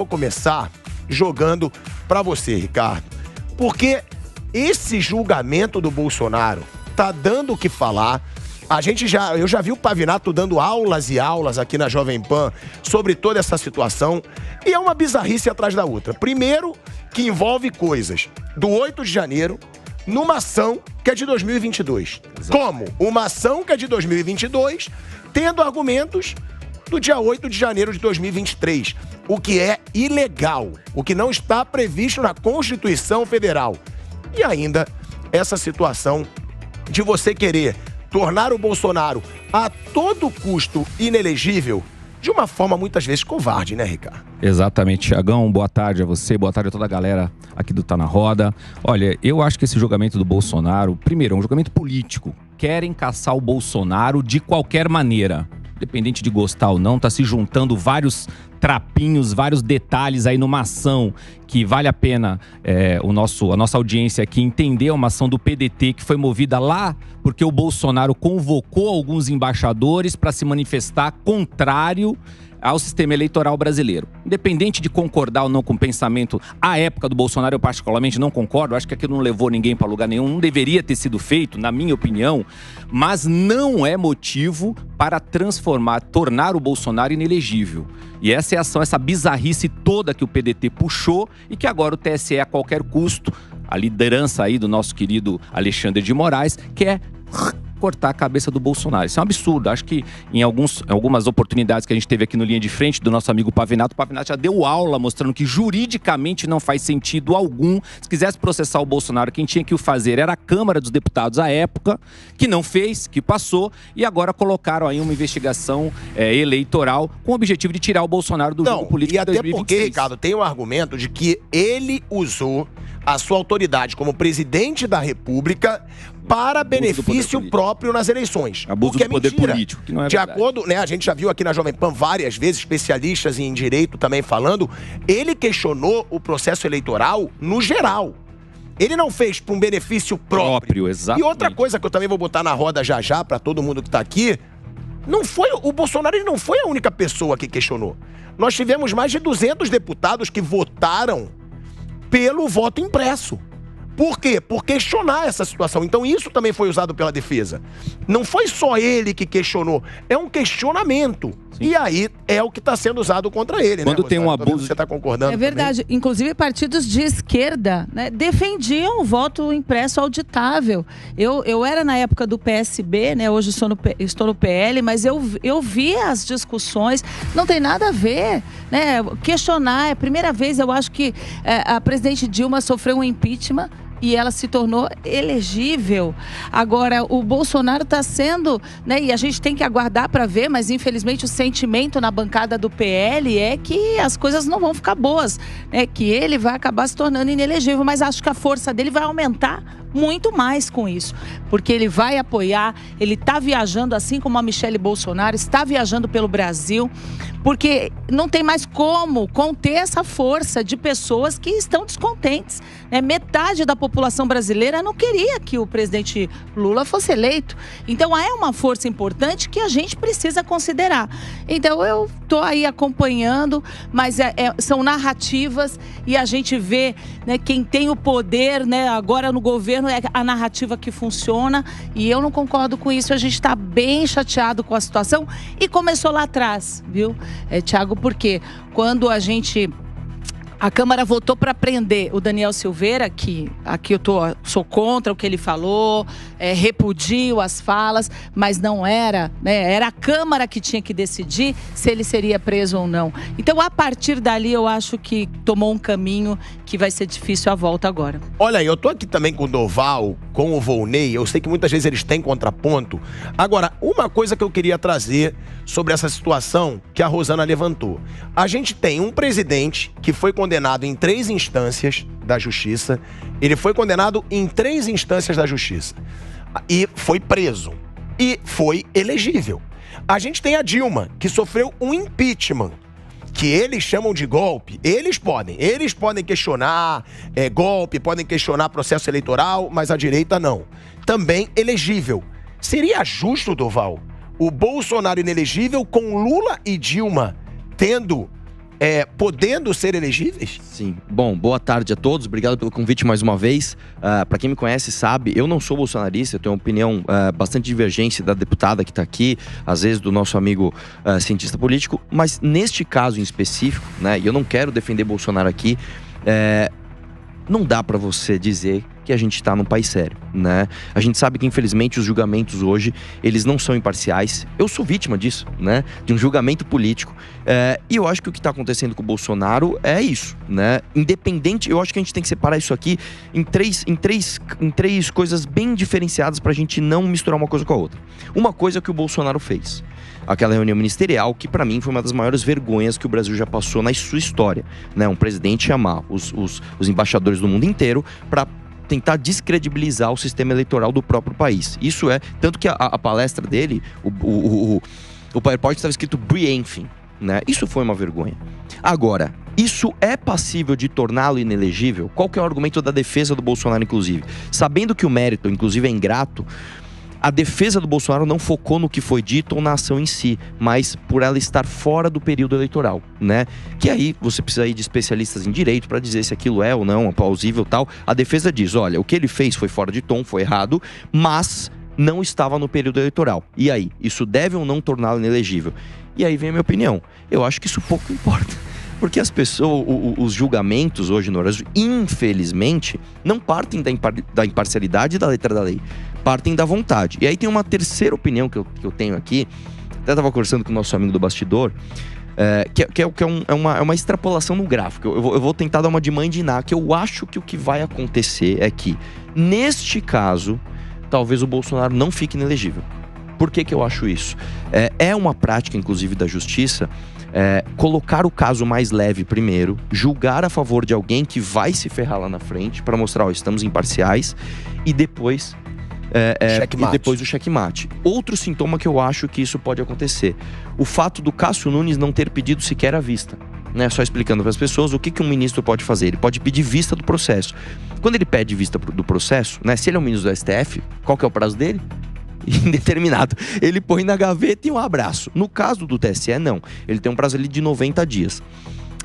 Vou começar jogando para você, Ricardo. Porque esse julgamento do Bolsonaro tá dando o que falar. Eu já vi o Pavinato dando aulas e aulas aqui na Jovem Pan sobre toda essa situação. E é uma bizarrice atrás da outra. Primeiro, que envolve coisas do 8 de janeiro numa ação que é de 2022. Exato. Como? Uma ação que é de 2022, tendo argumentos do dia 8 de janeiro de 2023. O que é ilegal. O que não está previsto na Constituição Federal. E ainda, essa situação de você querer tornar o Bolsonaro a todo custo inelegível, de uma forma muitas vezes covarde, né, Ricardo? Exatamente, Thiagão. Boa tarde a você, boa tarde a toda a galera aqui do Tá Na Roda. Olha, eu acho que esse julgamento do Bolsonaro, primeiro, é um julgamento político. Querem caçar o Bolsonaro de qualquer maneira. Independente de gostar ou não, tá se juntando vários trapinhos, vários detalhes aí numa ação que vale a pena a nossa audiência aqui entender uma ação do PDT que foi movida lá porque o Bolsonaro convocou alguns embaixadores para se manifestar contrário ao sistema eleitoral brasileiro. Independente de concordar ou não com o pensamento, à época do Bolsonaro eu particularmente não concordo, acho que aquilo não levou ninguém para lugar nenhum, não deveria ter sido feito, na minha opinião, mas não é motivo para tornar o Bolsonaro inelegível. E essa é a ação, essa bizarrice toda que o PDT puxou e que agora o TSE, a qualquer custo, a liderança aí do nosso querido Alexandre de Moraes, quer cortar a cabeça do Bolsonaro. Isso é um absurdo. Acho que em algumas oportunidades que a gente teve aqui no Linha de Frente do nosso amigo Pavinato, o Pavinato já deu aula mostrando que juridicamente não faz sentido algum. Se quisesse processar o Bolsonaro, quem tinha que o fazer era a Câmara dos Deputados à época, que não fez, que passou, e agora colocaram aí uma investigação eleitoral com o objetivo de tirar o Bolsonaro do jogo político. E até 2026. Porque, Ricardo, tem um argumento de que ele usou a sua autoridade como presidente da República para benefício próprio nas eleições. Abuso do poder político, que não é verdade. De acordo, né, a gente já viu aqui na Jovem Pan várias vezes, especialistas em direito também falando, ele questionou o processo eleitoral no geral. Ele não fez para um benefício próprio. Exatamente. E outra coisa que eu também vou botar na roda já para todo mundo que tá aqui, o Bolsonaro ele não foi a única pessoa que questionou. Nós tivemos mais de 200 deputados que votaram pelo voto impresso. Por quê? Por questionar essa situação. Então isso também foi usado pela defesa. Não foi só ele que questionou, é um questionamento. Sim. E aí é o que está sendo usado contra ele, quando né? Tem um abuso... Você está concordando? É verdade. Também? Inclusive partidos de esquerda, né, defendiam o voto impresso auditável. Eu era na época do PSB, né? Hoje estou no PL, mas eu vi as discussões. Não tem nada a ver, né? Questionar. É a primeira vez, eu acho que a presidente Dilma sofreu um impeachment e ela se tornou elegível. Agora, o Bolsonaro está sendo, né, e a gente tem que aguardar para ver, mas infelizmente o sentimento na bancada do PL é que as coisas não vão ficar boas, né, que ele vai acabar se tornando inelegível, mas acho que a força dele vai aumentar muito mais com isso, porque ele vai apoiar, ele está viajando assim como a Michelle Bolsonaro, está viajando pelo Brasil, porque não tem mais como conter essa força de pessoas que estão descontentes, né? Metade da população brasileira não queria que o presidente Lula fosse eleito, então é uma força importante que a gente precisa considerar. Então eu estou aí acompanhando, mas são narrativas e a gente vê, né, quem tem o poder, né, agora no governo é a narrativa que funciona e eu não concordo com isso. A gente está bem chateado com a situação e começou lá atrás, viu, Thiago? Porque quando a Câmara votou para prender o Daniel Silveira, que aqui sou contra o que ele falou, repudio as falas, mas não era, né? Era a Câmara que tinha que decidir se ele seria preso ou não. Então, a partir dali, eu acho que tomou um caminho que vai ser difícil a volta agora. Olha, eu tô aqui também com o Doval, com o Volney, eu sei que muitas vezes eles têm contraponto. Agora, uma coisa que eu queria trazer sobre essa situação que a Rosana levantou. A gente tem um presidente que foi condenado em 3 instâncias da Justiça. Ele foi condenado em 3 instâncias da Justiça. E foi preso. E foi elegível. A gente tem a Dilma, que sofreu um impeachment, que eles chamam de golpe. Eles podem questionar golpe, podem questionar processo eleitoral, mas a direita não. Também elegível. Seria justo, Doval, o Bolsonaro inelegível com Lula e Dilma tendo podendo ser elegíveis? Sim. Bom, boa tarde a todos. Obrigado pelo convite mais uma vez. Para quem me conhece sabe, eu não sou bolsonarista, eu tenho uma opinião bastante divergente da deputada que está aqui, às vezes do nosso amigo cientista político, mas neste caso em específico, né, e eu não quero defender Bolsonaro aqui, não dá para você dizer que a gente está num país sério, né? A gente sabe que, infelizmente, os julgamentos hoje, eles não são imparciais. Eu sou vítima disso, né? De um julgamento político. E eu acho que o que está acontecendo com o Bolsonaro é isso, né? Independente, eu acho que a gente tem que separar isso aqui em três coisas bem diferenciadas para a gente não misturar uma coisa com a outra. Uma coisa que o Bolsonaro fez, aquela reunião ministerial, que para mim foi uma das maiores vergonhas que o Brasil já passou na sua história, né? Um presidente chamar os embaixadores do mundo inteiro para tentar descredibilizar o sistema eleitoral do próprio país. Isso tanto que a palestra dele, o PowerPoint estava escrito briefing, né? Isso foi uma vergonha. Agora, isso é passível de torná-lo inelegível? Qual que é o argumento da defesa do Bolsonaro, inclusive? Sabendo que o mérito, inclusive, é ingrato, a defesa do Bolsonaro não focou no que foi dito ou na ação em si, mas por ela estar fora do período eleitoral, né? Que aí você precisa ir de especialistas em direito para dizer se aquilo é ou não plausível, tal. A defesa diz, olha, o que ele fez foi fora de tom, foi errado, mas não estava no período eleitoral. E aí, isso deve ou não torná-lo inelegível? E aí vem a minha opinião. Eu acho que isso pouco importa. Porque as pessoas, os julgamentos hoje no Brasil, infelizmente, não partem da imparcialidade da letra da lei, partem da vontade. E aí tem uma terceira opinião que eu tenho aqui, até estava conversando com o nosso amigo do bastidor, que é uma extrapolação no gráfico. Eu vou tentar dar uma de mãe de Iná, que eu acho que o que vai acontecer é que, neste caso, talvez o Bolsonaro não fique inelegível. Por que eu acho isso? É uma prática, inclusive, da justiça, colocar o caso mais leve primeiro, julgar a favor de alguém que vai se ferrar lá na frente, para mostrar, ó, estamos imparciais, e depois o checkmate. Outro sintoma que eu acho que isso pode acontecer, o fato do Cássio Nunes não ter pedido sequer a vista, né? Só explicando para as pessoas o que um ministro pode fazer. Ele pode pedir vista do processo. Quando ele pede vista do processo, né, se ele é um ministro do STF, qual que é o prazo dele? Indeterminado. Ele põe na gaveta e um abraço. No caso do TSE, não. Ele tem um prazo ali de 90 dias.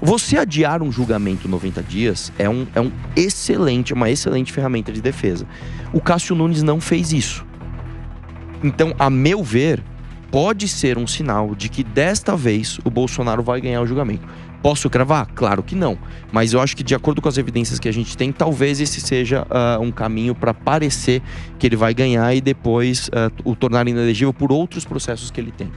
Você adiar um julgamento 90 dias é uma excelente ferramenta de defesa. O Cássio Nunes não fez isso. Então, a meu ver, pode ser um sinal de que desta vez o Bolsonaro vai ganhar o julgamento. Posso cravar? Claro que não. Mas eu acho que, de acordo com as evidências que a gente tem, talvez esse seja um caminho para parecer que ele vai ganhar e depois o tornar inelegível por outros processos que ele tem.